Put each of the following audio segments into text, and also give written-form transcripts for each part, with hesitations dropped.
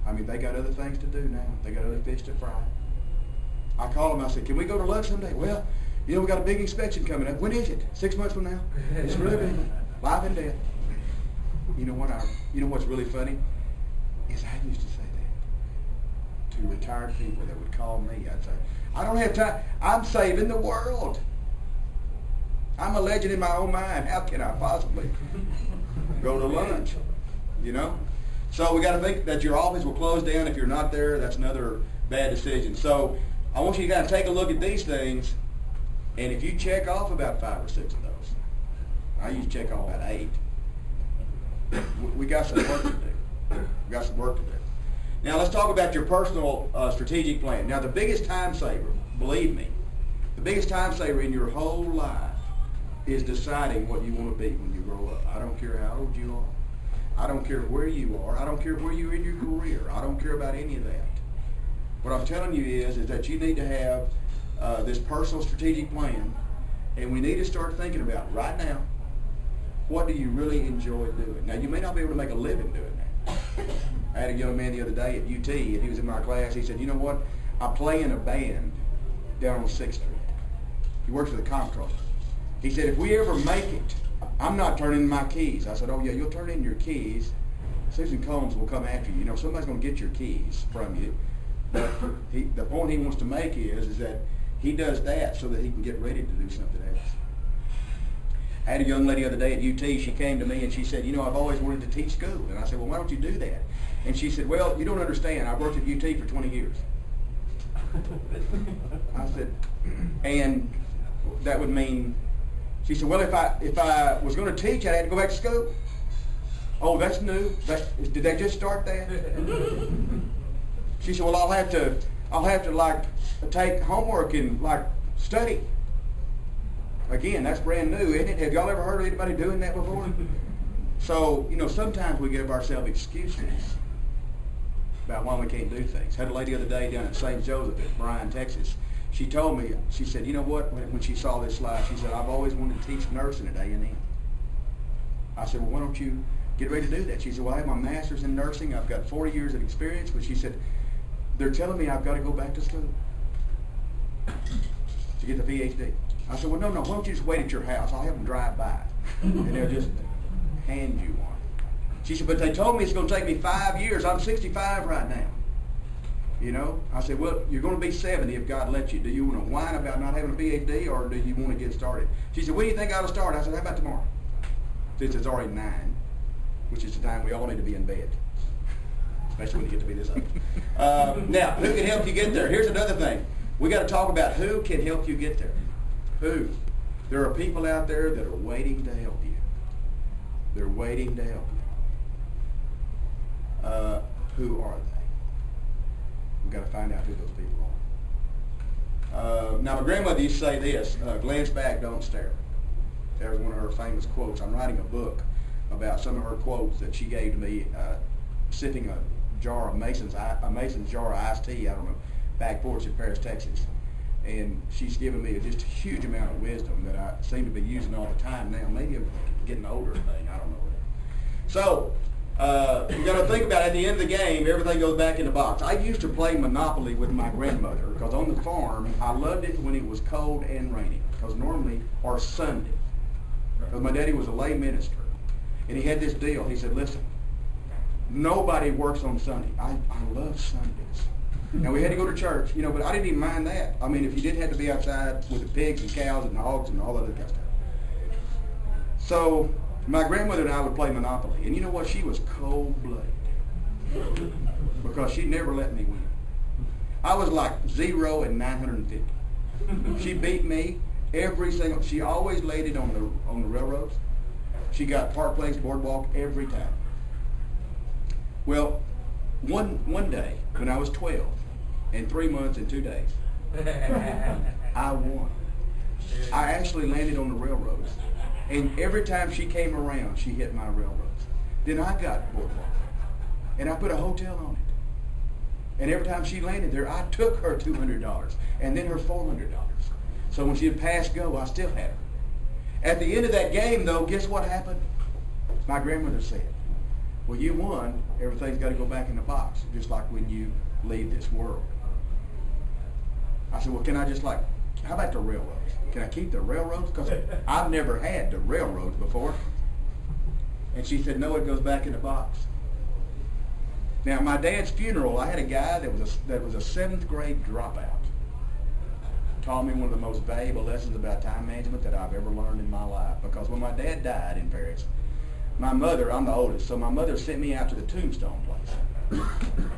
I mean, they got other things to do now. They got other fish to fry. I called them. I said, can we go to lunch someday? Well, we got a big inspection coming up. When is it? 6 months from now? It's really big. Life and death. You know what's really funny? Is I used to say that to retired people that would call me. I'd say, I don't have time. I'm saving the world. I'm a legend in my own mind. How can I possibly go to lunch? So we got to think that your office will close down if you're not there. That's another bad decision. So I want you to kind of take a look at these things, and if you check off about 5 or 6 of those, I usually check off about 8. We got some work to do. Now let's talk about your personal strategic plan. Now the biggest time saver, believe me, the biggest time saver in your whole life is deciding what you want to be when you grow up. I don't care how old you are. I don't care where you are. I don't care where you're in your career. I don't care about any of that. What I'm telling you is that you need to have this personal strategic plan, and we need to start thinking about right now, what do you really enjoy doing? Now, you may not be able to make a living doing that. I had a young man the other day at UT, and he was in my class. He said, you know what? I play in a band down on 6th Street. He works for the comptroller. He said, if we ever make it, I'm not turning in my keys. I said, oh, yeah, you'll turn in your keys. Susan Combs will come after you. Somebody's going to get your keys from you. But the point he wants to make is that he does that so that he can get ready to do something else. I had a young lady the other day at UT. She came to me and she said, I've always wanted to teach school. And I said, well, why don't you do that? And she said, well, you don't understand. I've worked at UT for 20 years. I said, and that would mean, she said, well, if I was going to teach, I'd have to go back to school. Oh, that's new. Did they just start that? She said, well, I'll have to like take homework and like study. Again, that's brand new, isn't it? Have y'all ever heard of anybody doing that before? So, sometimes we give ourselves excuses about why we can't do things. Had a lady the other day down at St. Joseph at Bryan, Texas. She told me, she said, you know what, when she saw this slide, she said, I've always wanted to teach nursing at A&M. I said, well, why don't you get ready to do that? She said, well, I have my master's in nursing. I've got 40 years of experience. But she said, they're telling me I've got to go back to school to get the PhD. I said, well, no, why don't you just wait at your house? I'll have them drive by, and they'll just hand you one. She said, but they told me it's going to take me 5 years. I'm 65 right now. I said, well, you're going to be 70 if God lets you. Do you want to whine about not having a PhD, or do you want to get started? She said, when do you think I ought to start? I said, how about tomorrow? Since it's already 9, which is the time we all need to be in bed, especially when you get to be this old. Now, who can help you get there? Here's another thing. We got to talk about who can help you get there. Who? There are people out there that are waiting to help you. They're waiting to help you. Who are they? We've got to find out who those people are. Now, my grandmother used to say this, glance back, don't stare. That was one of her famous quotes. I'm writing a book about some of her quotes that she gave to me, sipping a Mason's jar of iced tea out on the back porch in Paris, Texas. And she's given me just a huge amount of wisdom that I seem to be using all the time now. Maybe I'm getting older thing, I don't know. So, you got to think about it. At the end of the game, everything goes back in the box. I used to play Monopoly with my grandmother because on the farm, I loved it when it was cold and rainy. Or Sunday. Because my daddy was a lay minister. And he had this deal. He said, listen, nobody works on Sunday. I love Sundays. Now, we had to go to church, but I didn't even mind that. I mean, if you didn't have to be outside with the pigs and cows and hogs and all that other kind of stuff. So, my grandmother and I would play Monopoly. And you know what? She was cold-blooded. Because she never let me win. I was like 0 and 950. She beat me every single... She always laid it on the railroads. She got Park Place, Boardwalk every time. Well, one day, when I was 12, and 3 months and 2 days, I won. I actually landed on the railroads. And every time she came around, she hit my railroads. Then I got Boardwalk. And I put a hotel on it. And every time she landed there, I took her $200 and then her $400. So when she had passed go, I still had her. At the end of that game, though, guess what happened? My grandmother said, well, you won, Everything's got to go back in the box, just like when you leave this world. I said, well, can I just how about the railroads? Can I keep the railroads? Because I've never had the railroads before. And she said, no, it goes back in the box. Now, my dad's funeral, I had a guy that was a 7th grade dropout. Taught me one of the most valuable lessons about time management that I've ever learned in my life. Because when my dad died in Paris, my mother, I'm the oldest, so my mother sent me out to the tombstone place.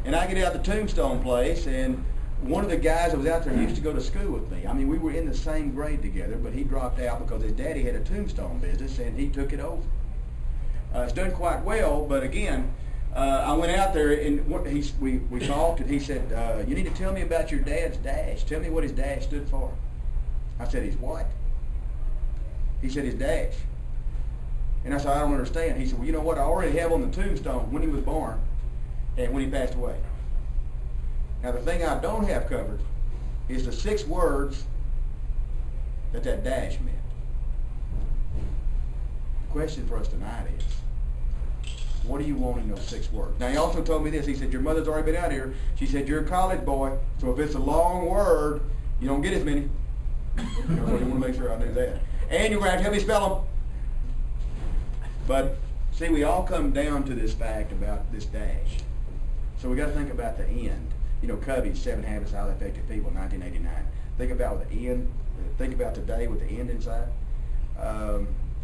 And I get out the tombstone place, and one of the guys that was out there used to go to school with me. I mean, we were in the same grade together, but he dropped out because his daddy had a tombstone business, and he took it over. It's done quite well, but again, I went out there, and we talked, and he said, you need to tell me about your dad's dash. Tell me what his dash stood for. I said, his what? He said, his dash. And I said, I don't understand. He said, well, you know what? I already have on the tombstone when he was born and when he passed away. Now, the thing I don't have covered is the 6 words that dash meant. The question for us tonight is, what do you want in those 6 words? Now, he also told me this. He said, your mother's already been out here. She said, you're a college boy, so if it's a long word, you don't get as many. So you want to make sure I do that. And you're going to have to help me spell them. But, see, we all come down to this fact about this dash. So we got to think about the end. You know, Covey's 7 Habits of Highly Effective People, 1989. Think about the end. Think about today with the end inside.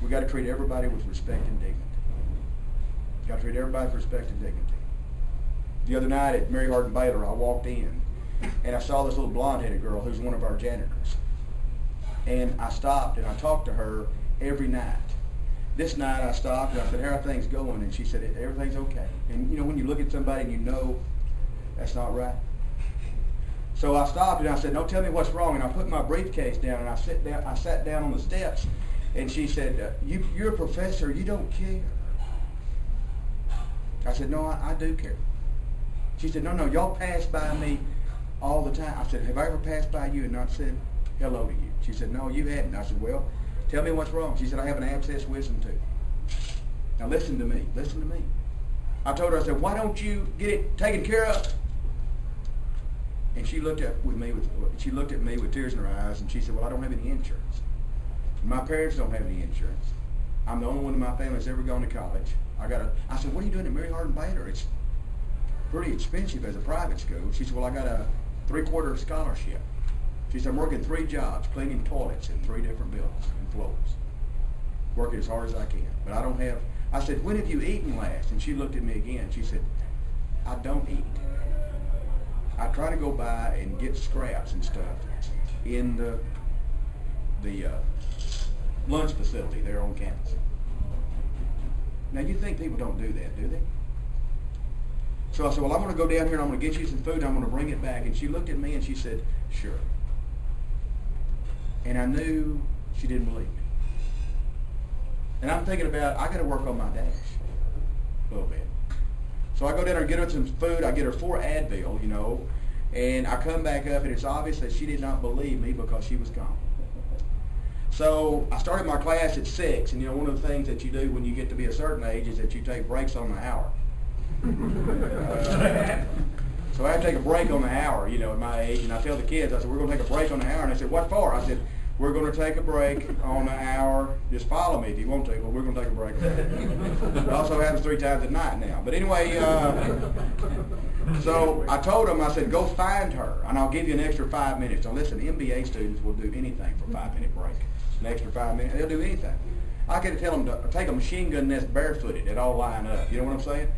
We got to treat everybody with respect and dignity. Got to treat everybody with respect and dignity. The other night at Mary Hardin Baylor, I walked in, and I saw this little blonde-headed girl who's one of our janitors. And I stopped and I talked to her every night. This night I stopped and I said, how are things going? And she said, everything's okay. And you know, when you look at somebody and you know that's not right. So I stopped and I said, no, tell me what's wrong. And I put my briefcase down and I sat down on the steps. And she said, you're a professor, you don't care. I said, no, I do care. She said, no, y'all pass by me all the time. I said, have I ever passed by you and not said hello to you? She said, no, you hadn't. I said, well, tell me what's wrong. She said, I have an abscess wisdom tooth. Now listen to me. Listen to me. I told her, I said, why don't you get it taken care of? And she looked at me with tears in her eyes, and she said, well, I don't have any insurance. My parents don't have any insurance. I'm the only one in my family that's ever gone to college. I said, what are you doing at Mary Hardin Baylor? It's pretty expensive as a private school. She said, well, I got a 3-quarter scholarship. She said, I'm working 3 jobs, cleaning toilets in 3 different buildings and floors. Working as hard as I can. But I don't have, I said, when have you eaten last? And she looked at me again. She said, I don't eat. I try to go by and get scraps and stuff in the lunch facility there on campus. Now, you think people don't do that, do they? So I said, well, I'm going to go down here and I'm going to get you some food and I'm going to bring it back. And she looked at me and she said, sure. And I knew she didn't believe me. And I'm thinking about, I got to work on my dash a little bit. So I go down there and get her some food. I get her 4 Advil, you know, and I come back up, and it's obvious that she did not believe me because she was gone. So I started my class at 6, and you know, one of the things that you do when you get to be a certain age is that you take breaks on the hour. So I have to take a break on the hour, you know, at my age, and I tell the kids, I said, we're going to take a break on the hour, and they said, what for? I said, we're going to take a break on the hour. Just follow me if you want to, but we're going to take a break. It also happens 3 times at night now. But anyway, so I told them, I said, go find her, and I'll give you an extra 5 minutes. Now listen, MBA students will do anything for a 5-minute break. An extra 5 minutes, they'll do anything. I could tell them to take a machine gun nest barefooted and all line up. You know what I'm saying?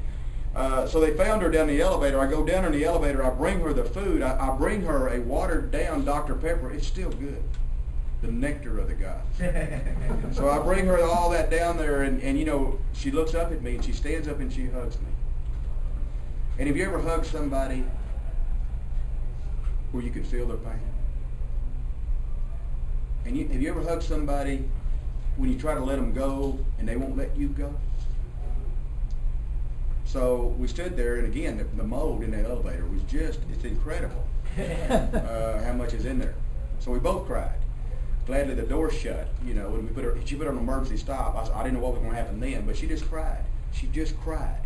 So they found her down the elevator. I go down in the elevator. I bring her the food. I bring her a watered down Dr. Pepper. It's still good. The nectar of the gods. So I bring her all that down there, and you know, she looks up at me, and she stands up and she hugs me. And have you ever hugged somebody where you could feel their pain? And have you ever hugged somebody when you try to let them go and they won't let you go? So we stood there, and again, the mold in that elevator was just, it's incredible how much is in there. So we both cried. Gladly the door shut, you know, and she put her on emergency stop. I didn't know what was going to happen then, but she just cried. She just cried.